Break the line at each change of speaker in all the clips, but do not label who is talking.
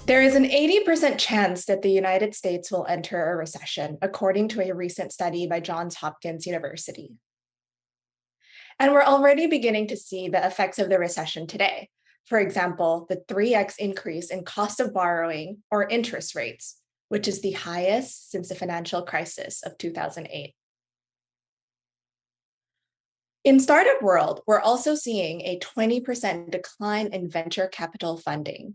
There is an 80% chance that the United States will enter a recession, according to a recent study by Johns Hopkins University. And we're already beginning to see the effects of the recession today. For example, the 3x increase in cost of borrowing or interest rates, which is the highest since the financial crisis of 2008. In startup world, we're also seeing a 20% decline in venture capital funding.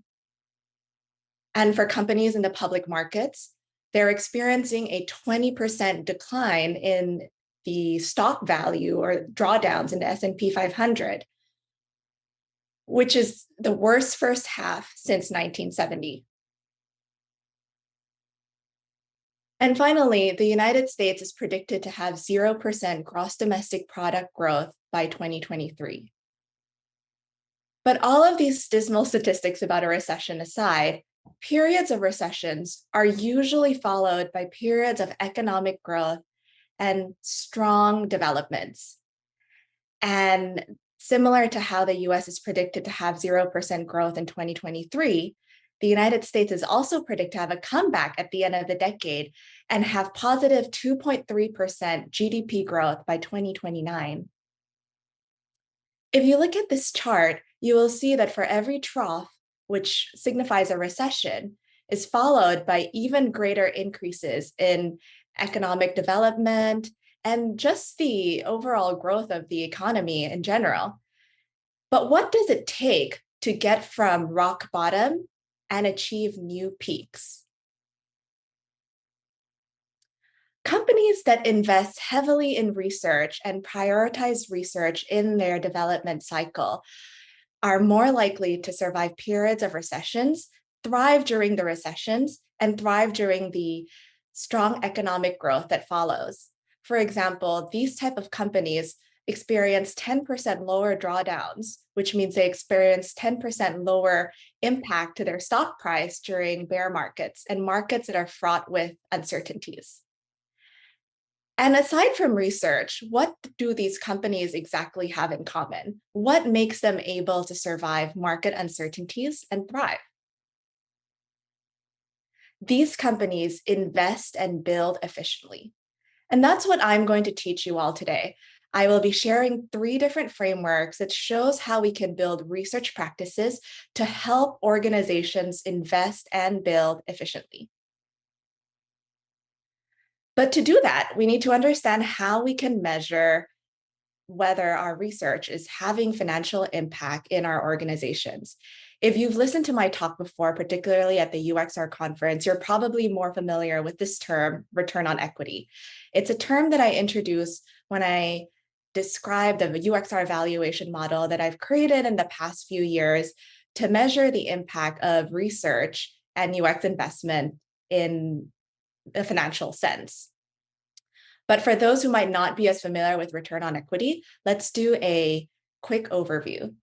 And for companies in the public markets, they're experiencing a 20% decline in the stock value or drawdowns in the S&P 500, which is the worst first half since 1970. And finally, the United States is predicted to have 0% gross domestic product growth by 2023. But all of these dismal statistics about a recession aside, periods of recessions are usually followed by periods of economic growth and strong developments. And similar to how the US is predicted to have 0% growth in 2023, the United States is also predicted to have a comeback at the end of the decade and have positive 2.3% GDP growth by 2029. If you look at this chart, you will see that for every trough, which signifies a recession, is followed by even greater increases in economic development and just the overall growth of the economy in general. But what does it take to get from rock bottom and achieve new peaks? Companies that invest heavily in research and prioritize research in their development cycle are more likely to survive periods of recessions, thrive during the recessions, and thrive during the strong economic growth that follows. For example, these type of companies experience 10% lower drawdowns, which means they experience 10% lower impact to their stock price during bear markets and markets that are fraught with uncertainties. And aside from research, what do these companies exactly have in common? What makes them able to survive market uncertainties and thrive? These companies invest and build efficiently. And that's what I'm going to teach you all today. I will be sharing 3 different frameworks that shows how we can build research practices to help organizations invest and build efficiently. But to do that, we need to understand how we can measure whether our research is having financial impact in our organizations. If you've listened to my talk before, particularly at the UXR conference, you're probably more familiar with this term, return on equity. It's a term that I introduced when I described the UXR evaluation model that I've created in the past few years to measure the impact of research and UX investment in a financial sense. But for those who might not be as familiar with return on equity, let's do a quick overview.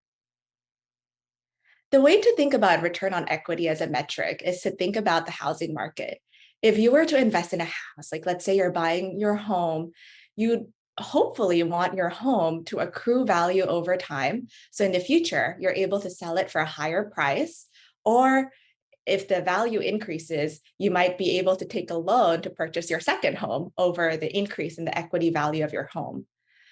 The way to think about return on equity as a metric is to think about the housing market. If you were to invest in a house, like let's say you're buying your home, you'd hopefully want your home to accrue value over time. So in the future, you're able to sell it for a higher price, or if the value increases, you might be able to take a loan to purchase your second home over the increase in the equity value of your home.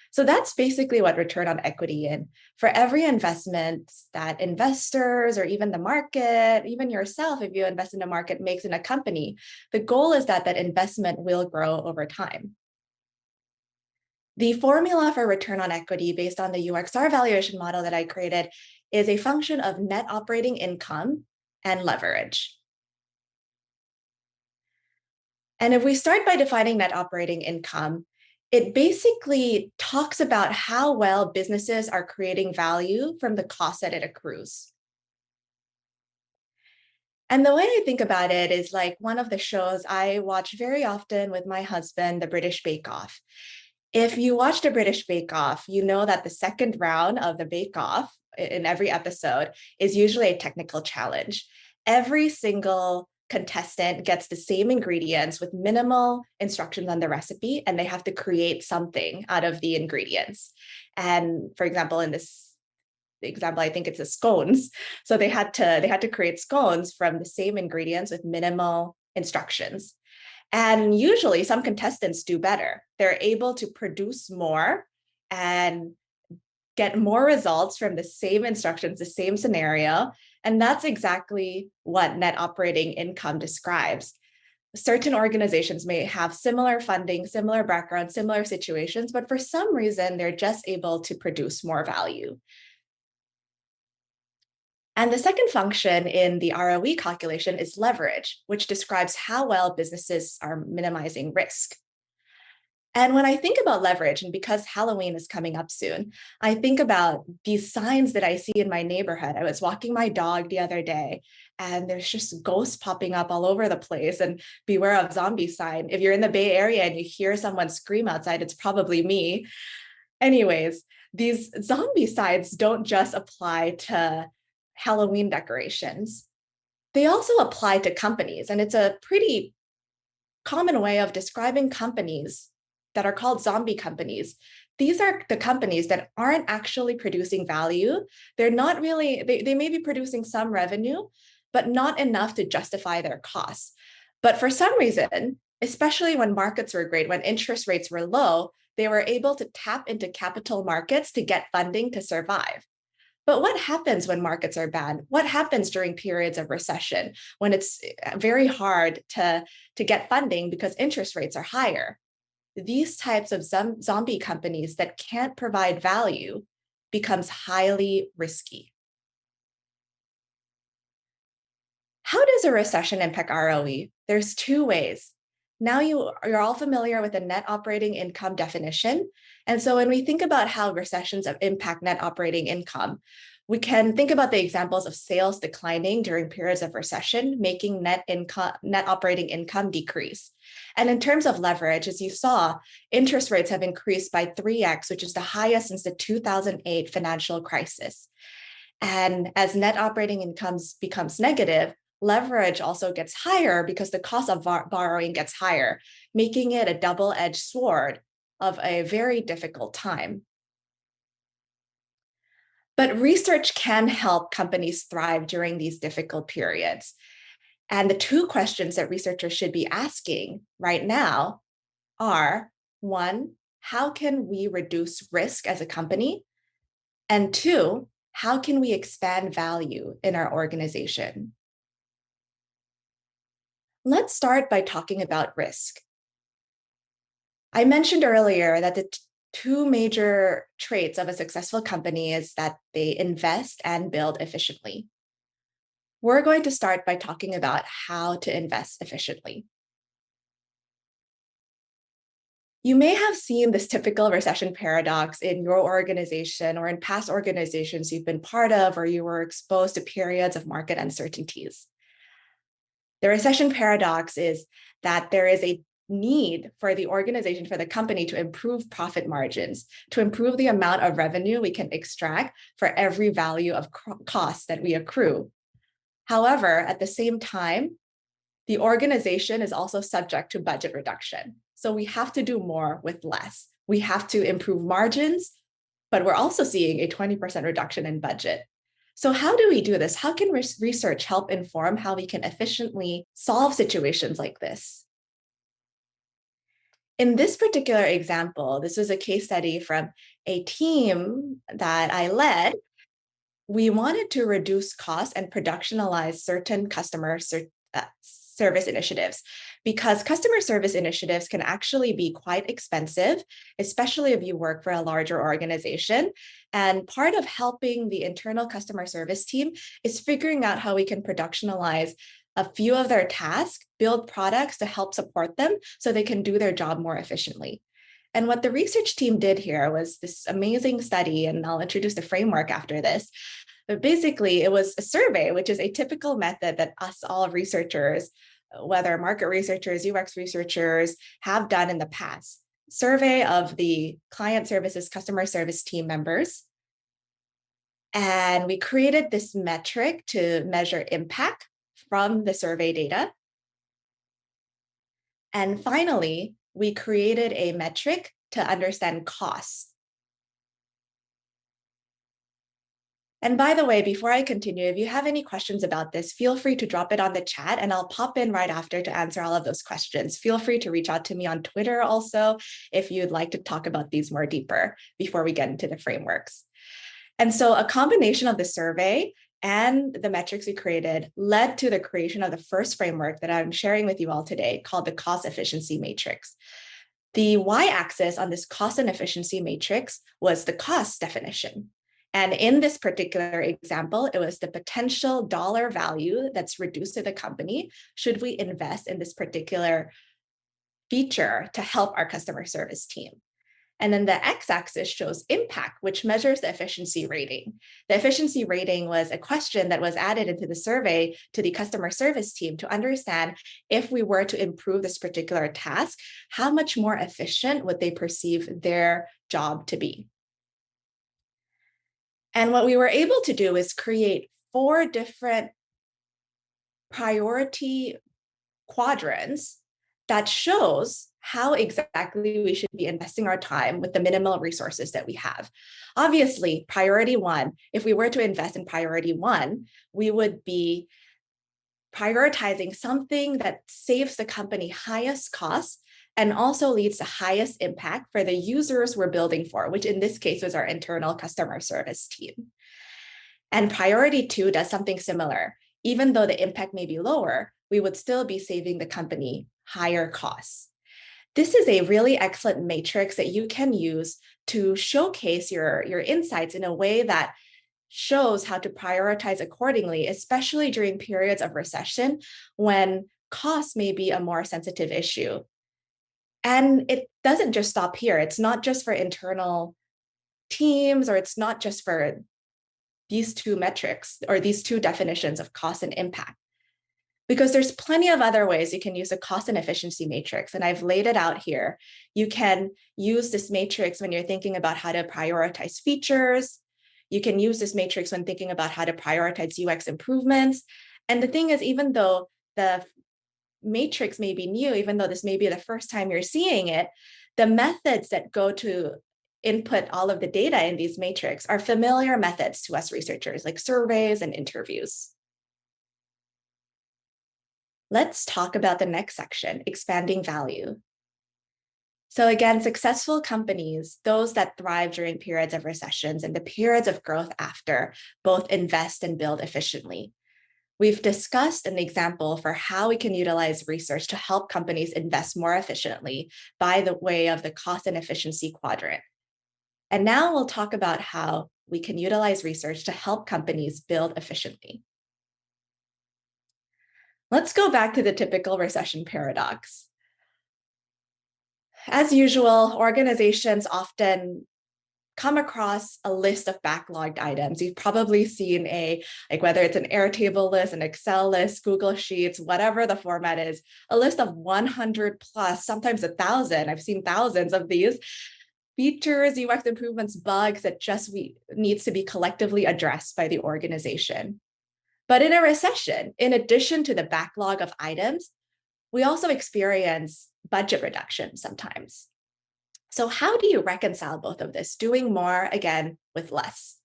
So that's basically what return on equity is. For every investment that investors or even the market, even yourself, if you invest in a market, makes in a company, the goal is that that investment will grow over time. The formula for return on equity based on the UXR valuation model that I created is a function of net operating income and leverage. And if we start by defining net operating income, it basically talks about how well businesses are creating value from the cost that it accrues. And the way I think about it is like one of the shows I watch very often with my husband, the British Bake Off. If you watch the British Bake Off, you know that the second round of the Bake Off in every episode is usually a technical challenge. Every single contestant gets the same ingredients with minimal instructions on the recipe, and they have to create something out of the ingredients. And for example, in this example, I think it's the scones. So they had to create scones from the same ingredients with minimal instructions. And usually some contestants do better. They're able to produce more and get more results from the same instructions, the same scenario. And that's exactly what net operating income describes. Certain organizations may have similar funding, similar background, similar situations, but for some reason, they're just able to produce more value. And the second function in the ROE calculation is leverage, which describes how well businesses are minimizing risk. And when I think about leverage, and because Halloween is coming up soon, I think about these signs that I see in my neighborhood. I was walking my dog the other day, and there's just ghosts popping up all over the place. And beware of zombie sign. If you're in the Bay Area and you hear someone scream outside, it's probably me. Anyways, these zombie signs don't just apply to Halloween decorations. They also apply to companies, and it's a pretty common way of describing companies that are called zombie companies. These are the companies that aren't actually producing value. They're not really, they may be producing some revenue, but not enough to justify their costs. But for some reason, especially when markets were great, when interest rates were low, they were able to tap into capital markets to get funding to survive. But what happens when markets are bad? What happens during periods of recession when it's very hard to get funding because interest rates are higher? These types of zombie companies that can't provide value becomes highly risky. How does a recession impact ROE? There's two ways. Now you're all familiar with the net operating income definition. And so when we think about how recessions impact net operating income, we can think about the examples of sales declining during periods of recession, making net operating income decrease. And in terms of leverage, as you saw, interest rates have increased by 3x, which is the highest since the 2008 financial crisis. And as net operating income becomes negative, leverage also gets higher because the cost of borrowing gets higher, making it a double-edged sword of a very difficult time. But research can help companies thrive during these difficult periods. And the two questions that researchers should be asking right now are, one, how can we reduce risk as a company? And two, how can we expand value in our organization? Let's start by talking about risk. I mentioned earlier that the two major traits of a successful company is that they invest and build efficiently. We're going to start by talking about how to invest efficiently. You may have seen this typical recession paradox in your organization or in past organizations you've been part of, or you were exposed to periods of market uncertainties. The recession paradox is that there is a need for the organization, for the company to improve profit margins, to improve the amount of revenue we can extract for every value of cost that we accrue. However, at the same time, the organization is also subject to budget reduction. So we have to do more with less. We have to improve margins, but we're also seeing a 20% reduction in budget. So how do we do this? How can research help inform how we can efficiently solve situations like this? In this particular example, this was a case study from a team that I led. We wanted to reduce costs and productionalize certain customer service initiatives, because customer service initiatives can actually be quite expensive, especially if you work for a larger organization. And part of helping the internal customer service team is figuring out how we can productionalize a few of their tasks, build products to help support them so they can do their job more efficiently. And what the research team did here was this amazing study, and I'll introduce the framework after this. But basically, it was a survey, which is a typical method that us all researchers, whether market researchers, UX researchers, have done in the past. Survey of the client services, customer service team members. And we created this metric to measure impact from the survey data. And finally, we created a metric to understand costs. And by the way, before I continue, if you have any questions about this, feel free to drop it on the chat and I'll pop in right after to answer all of those questions. Feel free to reach out to me on Twitter also if you'd like to talk about these more deeper before we get into the frameworks. And so a combination of the survey and the metrics we created led to the creation of the first framework that I'm sharing with you all today called the cost efficiency matrix. The y-axis on this cost and efficiency matrix was the cost definition. And in this particular example, it was the potential dollar value that's reduced to the company should we invest in this particular feature to help our customer service team. And then the x-axis shows impact, which measures the efficiency rating. The efficiency rating was a question that was added into the survey to the customer service team to understand if we were to improve this particular task, how much more efficient would they perceive their job to be? And what we were able to do is create 4 different priority quadrants that shows how exactly we should be investing our time with the minimal resources that we have. Obviously, priority 1, if we were to invest in priority 1, we would be prioritizing something that saves the company highest cost and also leads to highest impact for the users we're building for, which in this case was our internal customer service team. And priority 2 does something similar. Even though the impact may be lower, we would still be saving the company higher costs. This is a really excellent matrix that you can use to showcase your insights in a way that shows how to prioritize accordingly, especially during periods of recession when cost may be a more sensitive issue. And it doesn't just stop here. It's not just for internal teams, or it's not just for these 2 metrics or these 2 definitions of cost and impact, because there's plenty of other ways you can use a cost and efficiency matrix. And I've laid it out here. You can use this matrix when you're thinking about how to prioritize features. You can use this matrix when thinking about how to prioritize UX improvements. And the thing is, even though the matrix may be new, even though this may be the first time you're seeing it, the methods that go to input all of the data in these matrix are familiar methods to us researchers, like surveys and interviews. Let's talk about the next section, expanding value. So again, successful companies, those that thrive during periods of recessions and the periods of growth after, both invest and build efficiently. We've discussed an example for how we can utilize research to help companies invest more efficiently by the way of the cost and efficiency quadrant. And now we'll talk about how we can utilize research to help companies build efficiently. Let's go back to the typical recession paradox. As usual, organizations often come across a list of backlogged items. You've probably seen whether it's an Airtable list, an Excel list, Google Sheets, whatever the format is, a list of 100 plus, sometimes 1,000. I've seen thousands of these features, UX improvements, bugs that just needs to be collectively addressed by the organization. But in a recession, in addition to the backlog of items, we also experience budget reduction sometimes. So how do you reconcile both of this, doing more, again, with less?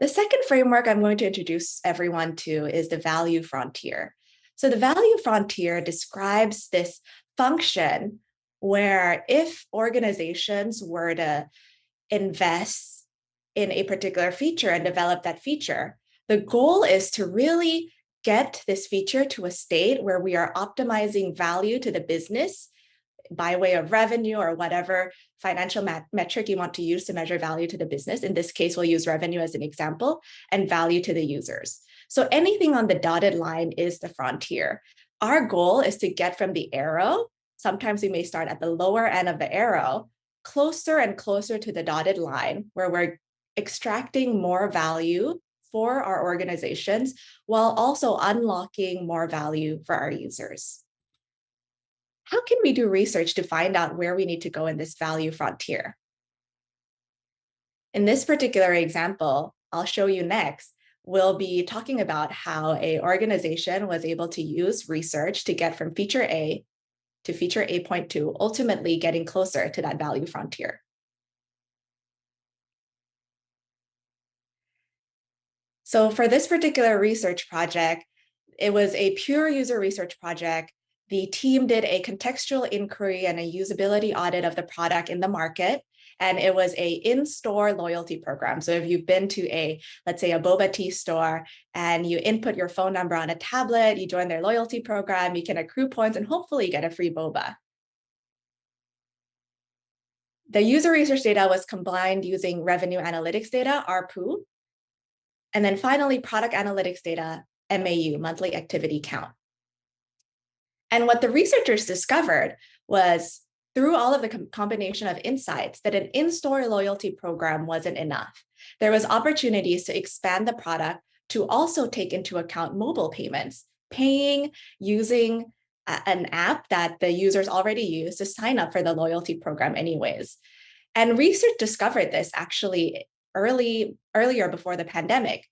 The second framework I'm going to introduce everyone to is the value frontier. So the value frontier describes this function where if organizations were to invest in a particular feature and develop that feature, the goal is to really get this feature to a state where we are optimizing value to the business by way of revenue or whatever financial metric you want to use to measure value to the business. In this case, we'll use revenue as an example, and value to the users. So anything on the dotted line is the frontier. Our goal is to get from the arrow, sometimes we may start at the lower end of the arrow, closer and closer to the dotted line, where we're extracting more value for our organizations while also unlocking more value for our users. How can we do research to find out where we need to go in this value frontier? In this particular example, I'll show you next, we'll be talking about how an organization was able to use research to get from feature A to feature A.2, ultimately getting closer to that value frontier. So for this particular research project, it was a pure user research project. The team did a contextual inquiry and a usability audit of the product in the market. And it was a in-store loyalty program. So if you've been to let's say a boba tea store and you input your phone number on a tablet, you join their loyalty program, you can accrue points and hopefully get a free boba. The user research data was combined using revenue analytics data, RPU, and then finally product analytics data, MAU, monthly activity count. And what the researchers discovered was through all of the combination of insights that an in-store loyalty program wasn't enough. There was opportunities to expand the product to also take into account mobile payments, paying using an app that the users already use to sign up for the loyalty program anyways. And research discovered this actually earlier before the pandemic,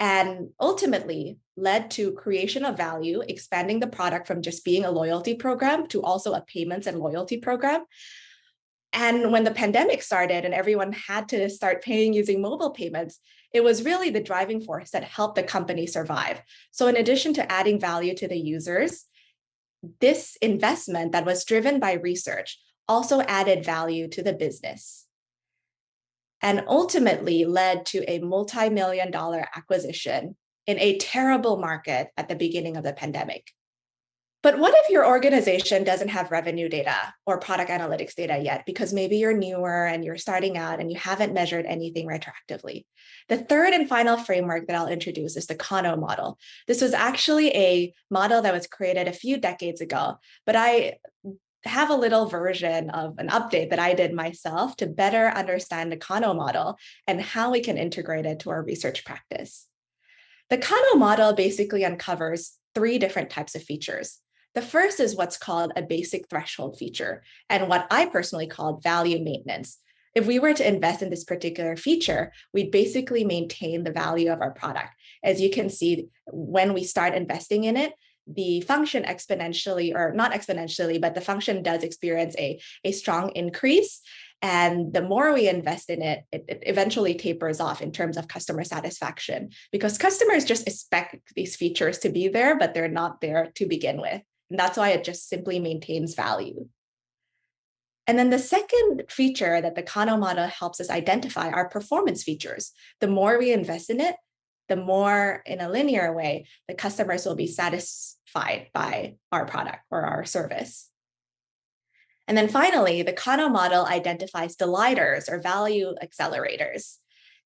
and ultimately led to creation of value, expanding the product from just being a loyalty program to also a payments and loyalty program. And when the pandemic started and everyone had to start paying using mobile payments, it was really the driving force that helped the company survive. So in addition to adding value to the users, this investment that was driven by research also added value to the business and ultimately led to a multi-million-dollar acquisition in a terrible market at the beginning of the pandemic. But what if your organization doesn't have revenue data or product analytics data yet, because maybe you're newer and you're starting out and you haven't measured anything retroactively? The third and final framework that I'll introduce is the Kano model. This was actually a model that was created a few decades ago, but I have a little version of an update that I did myself to better understand the Kano model and how we can integrate it to our research practice. The Kano model basically uncovers three different types of features. The first is what's called a basic threshold feature, and what I personally called value maintenance. If we were to invest in this particular feature, we'd basically maintain the value of our product. As you can see, when we start investing in it, the function exponentially, or not exponentially, but the function does experience a strong increase. And the more we invest in it, it eventually tapers off in terms of customer satisfaction, because customers just expect these features to be there, but they're not there to begin with. And that's why it just simply maintains value. And then the second feature that the Kano model helps us identify are performance features. The more we invest in it, the more in a linear way, the customers will be satisfied by our product or our service. And then finally, the Kano model identifies delighters or value accelerators.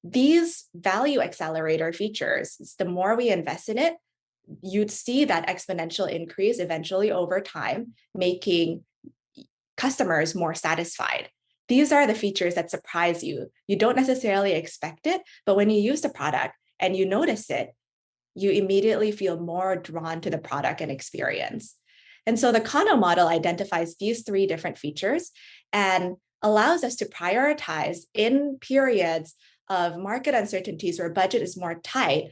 These value accelerator features, the more we invest in it, you'd see that exponential increase eventually over time, making customers more satisfied. These are the features that surprise you. You don't necessarily expect it, but when you use the product and you notice it, you immediately feel more drawn to the product and experience. And so the Kano model identifies these three different features and allows us to prioritize in periods of market uncertainties where budget is more tight,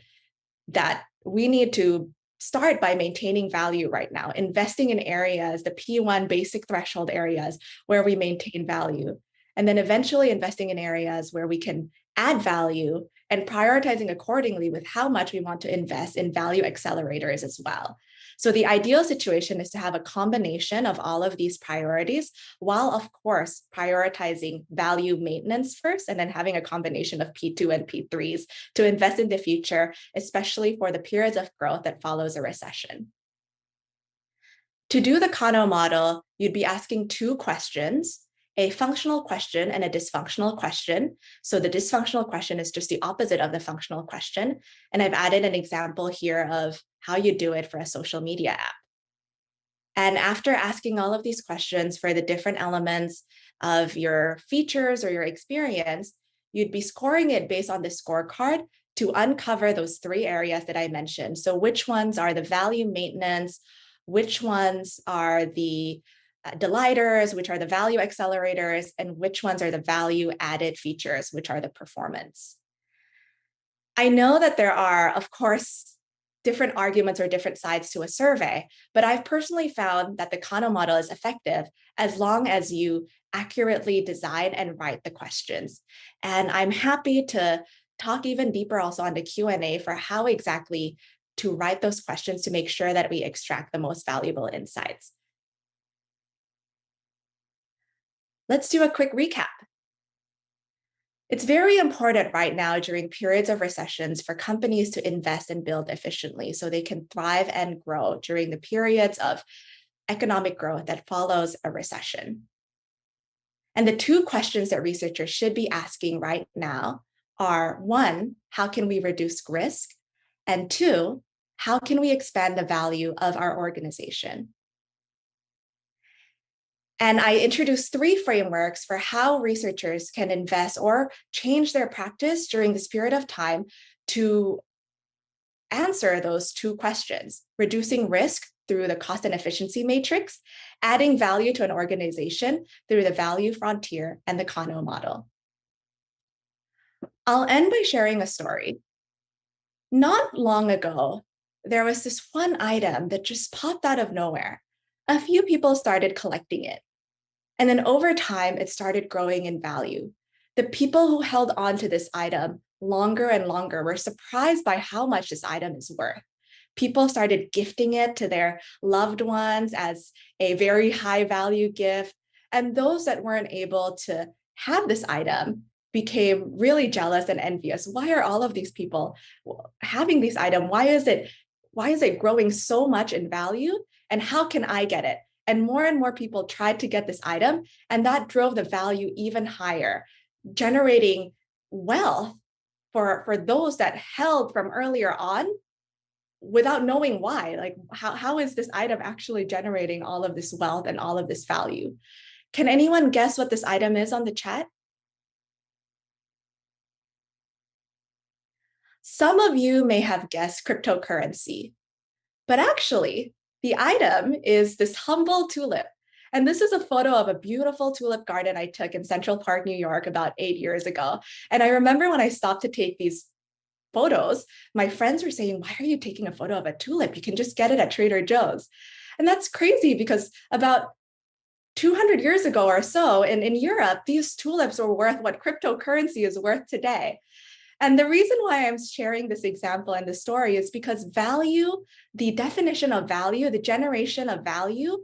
that we need to start by maintaining value right now, investing in areas, the P1 basic threshold areas where we maintain value, and then eventually investing in areas where we can add value and prioritizing accordingly with how much we want to invest in value accelerators as well. So the ideal situation is to have a combination of all of these priorities, while of course prioritizing value maintenance first, and then having a combination of P2 and P3s to invest in the future, especially for the periods of growth that follows a recession. To do the Kano model, you'd be asking two questions: a functional question and a dysfunctional question. So the dysfunctional question is just the opposite of the functional question. And I've added an example here of how you do it for a social media app. And after asking all of these questions for the different elements of your features or your experience, you'd be scoring it based on the scorecard to uncover those three areas that I mentioned. So which ones are the value maintenance, which ones are the delighters, which are the value accelerators, and which ones are the value added features, which are the performance. I know that there are, of course, different arguments or different sides to a survey, but I've personally found that the Kano model is effective as long as you accurately design and write the questions. And I'm happy to talk even deeper also on the Q&A for how exactly to write those questions to make sure that we extract the most valuable insights. Let's do a quick recap. It's very important right now during periods of recessions for companies to invest and build efficiently so they can thrive and grow during the periods of economic growth that follows a recession. And the two questions that researchers should be asking right now are, one, how can we reduce risk? And two, how can we expand the value of our organization? And I introduced 3 frameworks for how researchers can invest or change their practice during this period of time to answer those 2 questions: reducing risk through the cost and efficiency matrix, adding value to an organization through the value frontier and the Kano model. I'll end by sharing a story. Not long ago, there was this one item that just popped out of nowhere. A few people started collecting it. And then over time, it started growing in value. The people who held on to this item longer and longer were surprised by how much this item is worth. People started gifting it to their loved ones as a very high value gift. And those that weren't able to have this item became really jealous and envious. Why are all of these people having this item? Why is it growing so much in value? And how can I get it? And more people tried to get this item, and that drove the value even higher, generating wealth for those that held from earlier on without knowing why. Like, how is this item actually generating all of this wealth and all of this value? Can anyone guess what this item is on the chat? Some of you may have guessed cryptocurrency, but actually, the item is this humble tulip. And this is a photo of a beautiful tulip garden I took in Central Park, New York, about 8 years ago. And I remember when I stopped to take these photos, my friends were saying, why are you taking a photo of a tulip? You can just get it at Trader Joe's. And that's crazy because about 200 years ago or so in Europe, these tulips were worth what cryptocurrency is worth today. And the reason why I'm sharing this example and the story is because value, the definition of value, the generation of value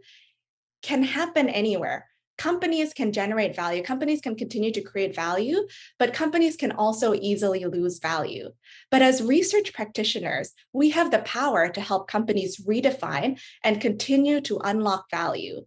can happen anywhere. Companies can generate value. Companies can continue to create value, but companies can also easily lose value. But as research practitioners, we have the power to help companies redefine and continue to unlock value.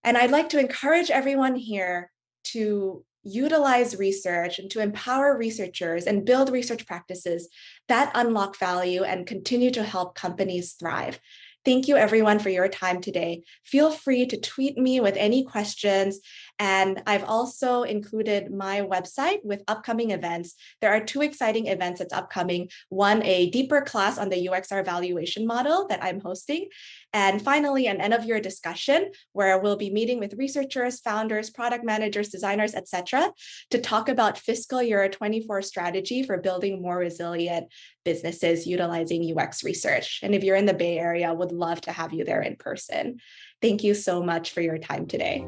And I'd like to encourage everyone here to utilize research and to empower researchers and build research practices that unlock value and continue to help companies thrive. Thank you everyone for your time today. Feel free to tweet me with any questions. And I've also included my website with upcoming events. There are 2 exciting events that's upcoming. One, a deeper class on the UXR valuation model that I'm hosting. And finally, an end of year discussion where we'll be meeting with researchers, founders, product managers, designers, etc., to talk about fiscal year 24 strategy for building more resilient businesses utilizing UX research. And if you're in the Bay Area, would love to have you there in person. Thank you so much for your time today.